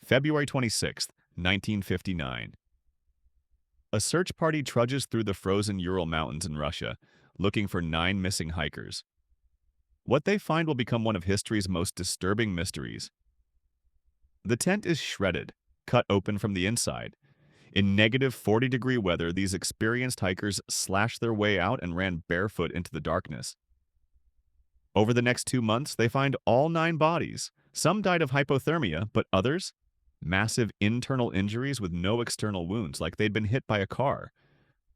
February 26th, 1959. A search party trudges through the frozen Ural Mountains in Russia, looking for 9 missing hikers. What they find will become one of history's most disturbing mysteries. The tent is shredded, cut open from the inside. In negative 40-degree weather, these experienced hikers slashed their way out and ran barefoot into the darkness. Over the next 2 months, they find all 9 bodies. Some died of hypothermia, but others, massive internal injuries with no external wounds, like they'd been hit by a car.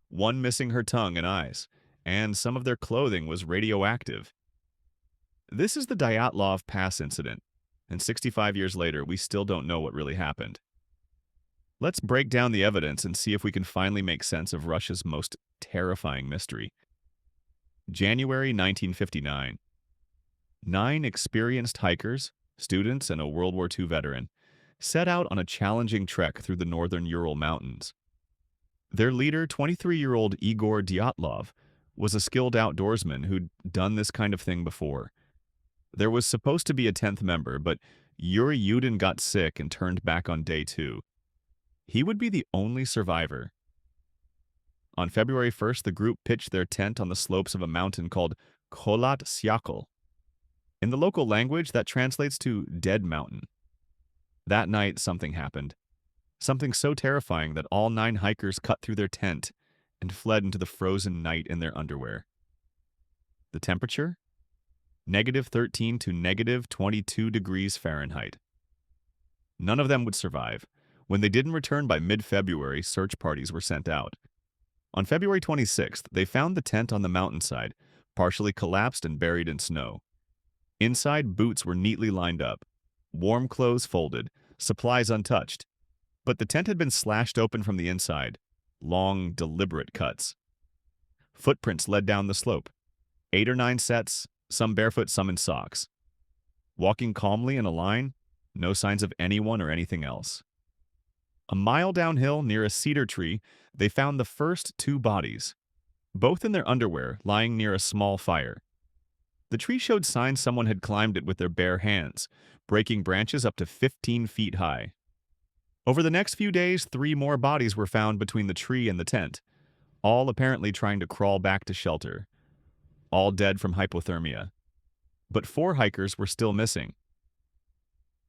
One missing her tongue and eyes, and some of their clothing was radioactive. This is the Dyatlov Pass Incident, and 65 years later, we still don't know what really happened. Let's break down the evidence and see if we can finally make sense of Russia's most terrifying mystery. January 1959. 9 experienced hikers, students, and a World War II veteran set out on a challenging trek through the northern Ural Mountains. Their leader, 23-year-old Igor Dyatlov, was a skilled outdoorsman who'd done this kind of thing before. There was supposed to be a 10th member, but Yuri Yudin got sick and turned back on day 2. He would be the only survivor. On February 1st, the group pitched their tent on the slopes of a mountain called Kholat Syakhl. In the local language, that translates to Dead Mountain. That night, something happened. Something so terrifying that all 9 hikers cut through their tent and fled into the frozen night in their underwear. The temperature? Negative 13 to negative 22 degrees Fahrenheit. None of them would survive. When they didn't return by mid-February, search parties were sent out. On February 26th, they found the tent on the mountainside, partially collapsed and buried in snow. Inside, boots were neatly lined up, warm clothes folded, supplies untouched. But the tent had been slashed open from the inside, long, deliberate cuts. Footprints led down the slope, 8 or 9 sets, some barefoot, some in socks. Walking calmly in a line, no signs of anyone or anything else. A mile downhill, near a cedar tree, they found the first 2 bodies, both in their underwear, lying near a small fire. The tree showed signs someone had climbed it with their bare hands, breaking branches up to 15 feet high. Over the next few days, 3 more bodies were found between the tree and the tent, all apparently trying to crawl back to shelter, all dead from hypothermia. But 4 hikers were still missing.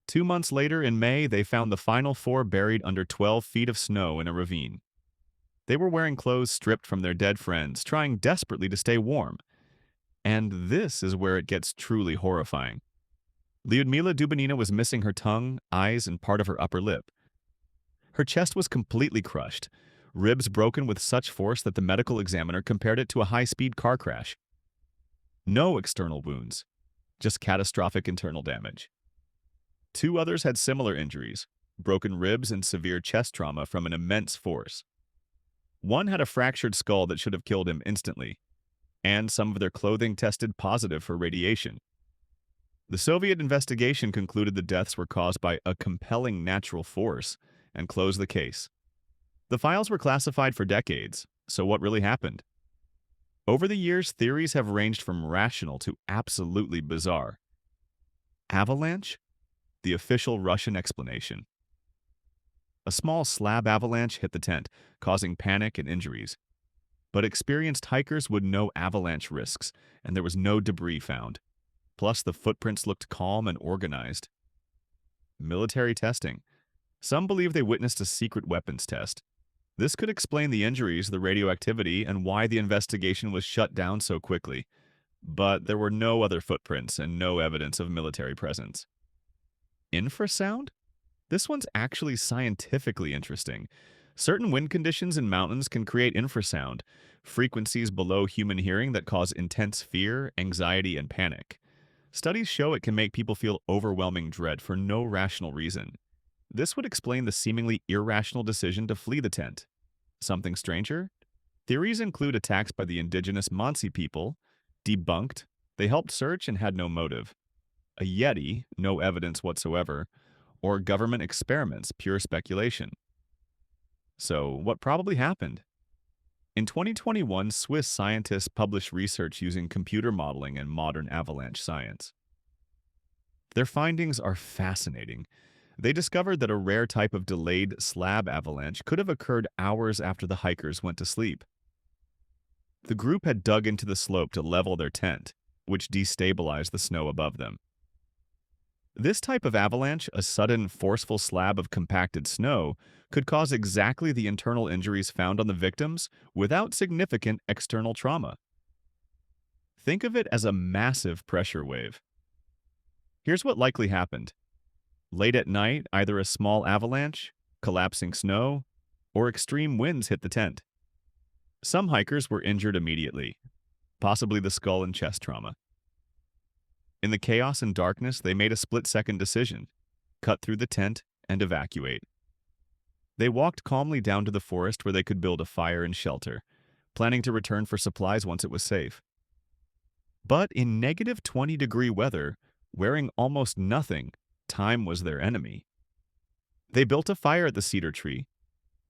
2 months later, in May, they found the final 4 buried under 12 feet of snow in a ravine. They were wearing clothes stripped from their dead friends, trying desperately to stay warm. And this is where it gets truly horrifying. Lyudmila Dubinina was missing her tongue, eyes, and part of her upper lip. Her chest was completely crushed, ribs broken with such force that the medical examiner compared it to a high-speed car crash. No external wounds, just catastrophic internal damage. 2 others had similar injuries, broken ribs and severe chest trauma from an immense force. One had a fractured skull that should have killed him instantly, and some of their clothing tested positive for radiation. The Soviet investigation concluded the deaths were caused by a compelling natural force and closed the case. The files were classified for decades, so what really happened? Over the years, theories have ranged from rational to absolutely bizarre. Avalanche? The official Russian explanation. A small slab avalanche hit the tent, causing panic and injuries. But experienced hikers would know avalanche risks, and there was no debris found. Plus, the footprints looked calm and organized. Military testing. Some believe they witnessed a secret weapons test. This could explain the injuries, the radioactivity, and why the investigation was shut down so quickly. But there were no other footprints and no evidence of military presence. Infrasound? This one's actually scientifically interesting. Certain wind conditions in mountains can create infrasound, frequencies below human hearing that cause intense fear, anxiety, and panic. Studies show it can make people feel overwhelming dread for no rational reason. This would explain the seemingly irrational decision to flee the tent. Something stranger? Theories include attacks by the indigenous Mansi people, debunked, they helped search and had no motive. A Yeti, no evidence whatsoever, or government experiments, pure speculation. So, what probably happened? In 2021, Swiss scientists published research using computer modeling and modern avalanche science. Their findings are fascinating. They discovered that a rare type of delayed slab avalanche could have occurred hours after the hikers went to sleep. The group had dug into the slope to level their tent, which destabilized the snow above them. This type of avalanche, a sudden, forceful slab of compacted snow, could cause exactly the internal injuries found on the victims without significant external trauma. Think of it as a massive pressure wave. Here's what likely happened. Late at night, either a small avalanche, collapsing snow, or extreme winds hit the tent. Some hikers were injured immediately, possibly the skull and chest trauma. In the chaos and darkness, they made a split-second decision: cut through the tent and evacuate. They walked calmly down to the forest where they could build a fire and shelter, planning to return for supplies once it was safe. But in negative 20-degree weather, wearing almost nothing, time was their enemy. They built a fire at the cedar tree.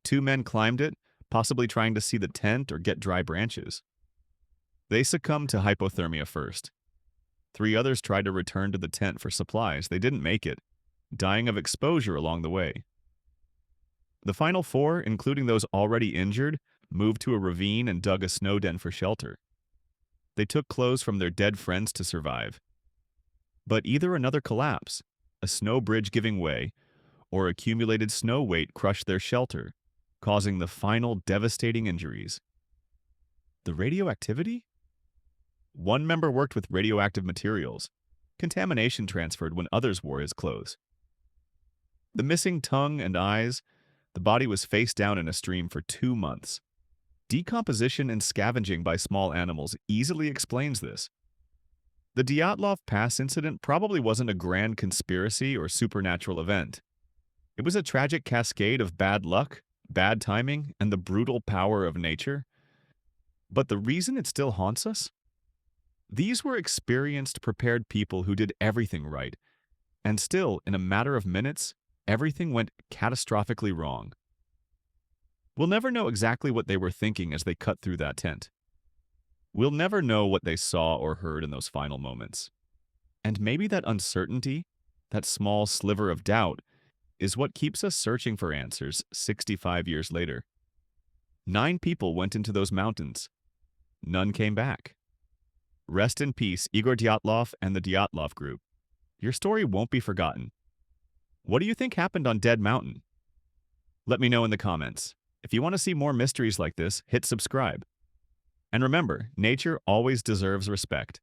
2 men climbed it, possibly trying to see the tent or get dry branches. They succumbed to hypothermia first. 3 others tried to return to the tent for supplies. They didn't make it, dying of exposure along the way. The final 4, including those already injured, moved to a ravine and dug a snow den for shelter. They took clothes from their dead friends to survive. But either another collapse, a snow bridge giving way, or accumulated snow weight crushed their shelter, causing the final devastating injuries. The radioactivity? One member worked with radioactive materials. Contamination transferred when others wore his clothes. The missing tongue and eyes, the body was face down in a stream for 2 months. Decomposition and scavenging by small animals easily explains this. The Dyatlov Pass Incident probably wasn't a grand conspiracy or supernatural event. It was a tragic cascade of bad luck, bad timing, and the brutal power of nature. But the reason it still haunts us? These were experienced, prepared people who did everything right. And still, in a matter of minutes, everything went catastrophically wrong. We'll never know exactly what they were thinking as they cut through that tent. We'll never know what they saw or heard in those final moments. And maybe that uncertainty, that small sliver of doubt, is what keeps us searching for answers 65 years later. 9 people went into those mountains. None came back. Rest in peace, Igor Dyatlov and the Dyatlov Group. Your story won't be forgotten. What do you think happened on Dead Mountain? Let me know in the comments. If you want to see more mysteries like this, hit subscribe. And remember, nature always deserves respect.